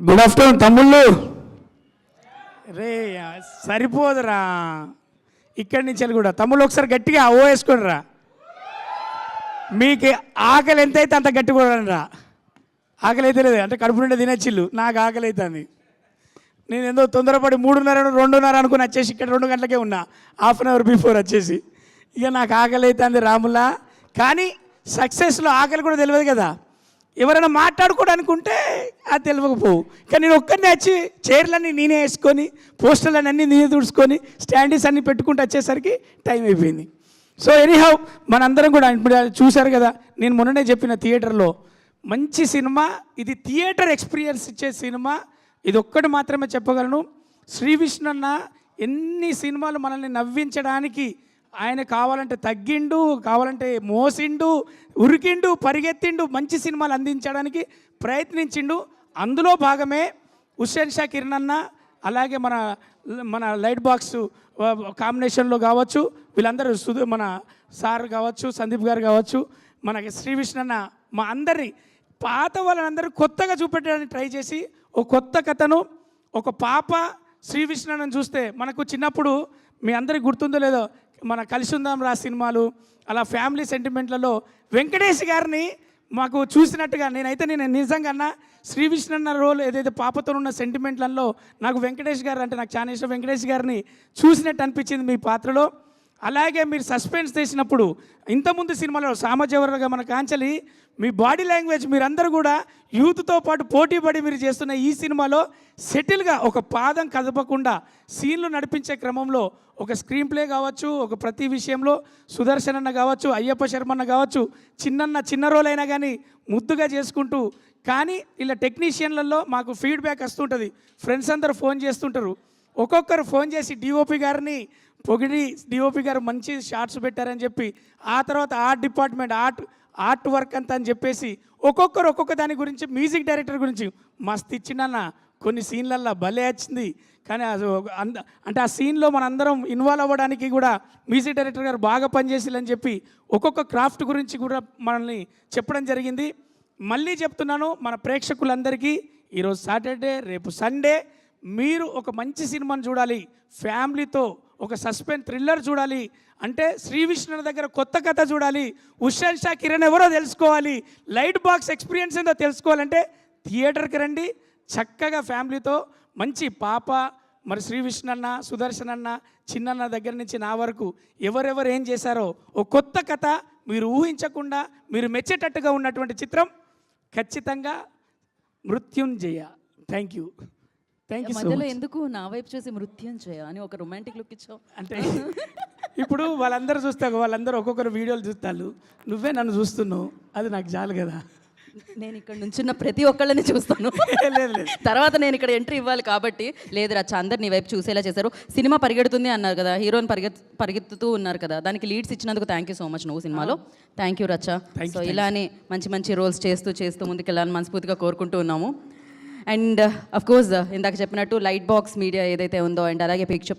Good afternoon తమ్ముళ్ళు. రే సరిపోదురా, ఇక్కడి నుంచి కూడా తమ్ముళ్ళు ఒకసారి గట్టిగా ఓ వేసుకోండి రా. మీకు ఆకలి ఎంత అయితే అంత గట్టి కూడా రా. ఆకలి అయితే లేదు అంటే కడుపు నుండి తినచ్చిల్లు, నాకు ఆకలి అవుతుంది. నేను ఏదో తొందరపడి 3:30 2:30 అనుకుని వచ్చేసి ఇక్కడ 2 గంటలకే ఉన్నా, హాఫ్ అన్ అవర్ బిఫోర్ వచ్చేసి. ఇక నాకు ఆకలి అవుతుంది రాములా. కానీ సక్సెస్లో ఆకలి కూడా తెలియదు కదా, ఎవరైనా మాట్లాడుకోవడానికి ఉంటే అది తెలియకపోవు. కానీ నేను ఒక్కరినే వచ్చి చైర్లన్నీ నేనే వేసుకొని పోస్టర్లన్నీ అన్నీ నేనే తుడుచుకొని స్టాండీస్ అన్నీ పెట్టుకుంటూ వచ్చేసరికి టైం అయిపోయింది. సో ఎనీహౌ మనందరం కూడా ఇప్పుడు చూశారు కదా, నేను మొన్ననే చెప్పిన థియేటర్లో మంచి సినిమా ఇది, థియేటర్ ఎక్స్పీరియన్స్ ఇచ్చే సినిమా ఇది ఒక్కటి మాత్రమే చెప్పగలను. శ్రీ విష్ణు అన్న ఎన్ని సినిమాలు మనల్ని నవ్వించడానికి ఆయన కావాలంటే తగ్గిండు, కావాలంటే మోసిండు, ఉరికిండు, పరిగెత్తిండు, మంచి సినిమాలు అందించడానికి ప్రయత్నించిండు. అందులో భాగమే హుస్సేన్ షా కిరణ్ అన్న, అలాగే మన లైట్ బాక్స్ కాంబినేషన్లో కావచ్చు, వీళ్ళందరూ మన సార్ కావచ్చు, సందీప్ గారు కావచ్చు, మనకి శ్రీ విష్ణు అన్న మా అందరినీ పాత వాళ్ళందరూ కొత్తగా చూపెట్టడానికి ట్రై చేసి ఒక కొత్త కథను, ఒక పాప శ్రీ విష్ణు అన్నను చూస్తే మనకు చిన్నప్పుడు మీ అందరికి గుర్తుందో లేదో మన కలిసి ఉందాం రా సినిమాలు, అలా ఫ్యామిలీ సెంటిమెంట్లలో వెంకటేష్ గారిని మాకు చూసినట్టుగా నేను నిజంగా అన్న శ్రీ విష్ణు అన్న రోల్ ఏదైతే పాపతో ఉన్న సెంటిమెంట్లలో నాకు వెంకటేష్ గారు అంటే నాకు చాలా ఇష్టం. వెంకటేష్ గారిని చూసినట్టు అనిపించింది మీ పాత్రలో. అలాగే మీరు సస్పెన్స్ చేసినప్పుడు ఇంతకుముందు సినిమాలో సామజవరగా మన కాంచలి మీ బాడీ లాంగ్వేజ్ మీరందరూ కూడా యూత్తో పాటు పోటీపడి మీరు చేస్తున్న ఈ సినిమాలో సెటిల్గా ఒక పాదం కదపకుండా సీన్లు నడిపించే క్రమంలో ఒక స్క్రీన్ ప్లే కావచ్చు, ఒక ప్రతి విషయంలో సుదర్శన్ అన్న కావచ్చు, అయ్యప్ప శర్మన్న కావచ్చు, చిన్న రోల్ అయినా కానీ ముద్దుగా చేసుకుంటూ, కానీ ఇలా టెక్నీషియన్లలో మాకు ఫీడ్బ్యాక్ వస్తుంటుంది. ఫ్రెండ్స్ అందరూ ఫోన్ చేస్తుంటారు, ఒక్కొక్కరు ఫోన్ చేసి డిఓపి గారిని పొగిడి డిఓపి గారు మంచి షార్ట్స్ పెట్టారని చెప్పి, ఆ తర్వాత ఆర్ట్ డిపార్ట్మెంట్ ఆర్ట్ వర్క్ అంతా అని చెప్పేసి ఒక్కొక్కరు ఒక్కొక్క దాని గురించి, మ్యూజిక్ డైరెక్టర్ గురించి మస్తు ఇచ్చిండన్న. కొన్ని సీన్లల్లో భలే వచ్చింది. కానీ అంటే ఆ సీన్లో మనందరం ఇన్వాల్వ్ అవ్వడానికి కూడా మ్యూజిక్ డైరెక్టర్ గారు బాగా పనిచేసిల్లని చెప్పి ఒక్కొక్క క్రాఫ్ట్ గురించి కూడా మనల్ని చెప్పడం జరిగింది. మళ్ళీ చెప్తున్నాను మన ప్రేక్షకులందరికీ, ఈరోజు సాటర్డే, రేపు సండే, మీరు ఒక మంచి సినిమాను చూడాలి, ఫ్యామిలీతో ఒక సస్పెన్స్ థ్రిల్లర్ చూడాలి అంటే శ్రీ విష్ణు దగ్గర కొత్త కథ చూడాలి, హుస్సేన్ షా కిరణ్ ఎవరో తెలుసుకోవాలి, లైట్ బాక్స్ ఎక్స్పీరియన్స్ ఏందో తెలుసుకోవాలంటే థియేటర్కి రండి. చక్కగా ఫ్యామిలీతో మంచి పాప, మరి శ్రీ విష్ణు అన్న, సుదర్శన్ అన్న, చిన్నన్న దగ్గర నుంచి నా వరకు ఎవరెవరు ఏం చేశారో ఒక కొత్త కథ మీరు ఊహించకుండా మీరు మెచ్చేటట్టుగా ఉన్నటువంటి చిత్రం ఖచ్చితంగా మృత్యుంజయ. థ్యాంక్ యూ మధ్యలో ఎందుకు నా వైపు చూసి మృత్యుంజయ అని ఒక రొమాంటిక్ లుక్ ఇచ్చావు? అంటే ఇప్పుడు వాళ్ళందరూ చూస్తావు, వాళ్ళందరూ ఒక్కొక్కరు వీడియోలు చూస్తారు, నువ్వే నన్ను చూస్తున్నావు, అది నాకు చాలు కదా. నేను ఇక్కడ నుంచున్న ప్రతి ఒక్కళ్ళని చూస్తాను, తర్వాత నేను ఇక్కడ ఎంట్రీ ఇవ్వాలి కాబట్టి. లేదు రచ్చ, అందరు నీ వైపు చూసేలా చేశారు. సినిమా పరిగెడుతుంది అన్నారు కదా, హీరోయిన్ పరిగెత్తుతూ ఉన్నారు కదా, దానికి లీడ్స్ ఇచ్చినందుకు థ్యాంక్ యూ సో మచ్ నువ్వు సినిమాలో. థ్యాంక్ యూ రచ్చ. సో ఇలానే మంచి మంచి రోల్స్ చేస్తూ ముందుకెళ్ళాలని మనస్ఫూర్తిగా కోరుకుంటూ ఉన్నాము. అండ్ అఫ్ కోర్స్ ఇందాక చెప్పినట్టు లైట్ బాక్స్ మీడియా ఏదైతే ఉందో, అండ్ అలాగే పిక్చర్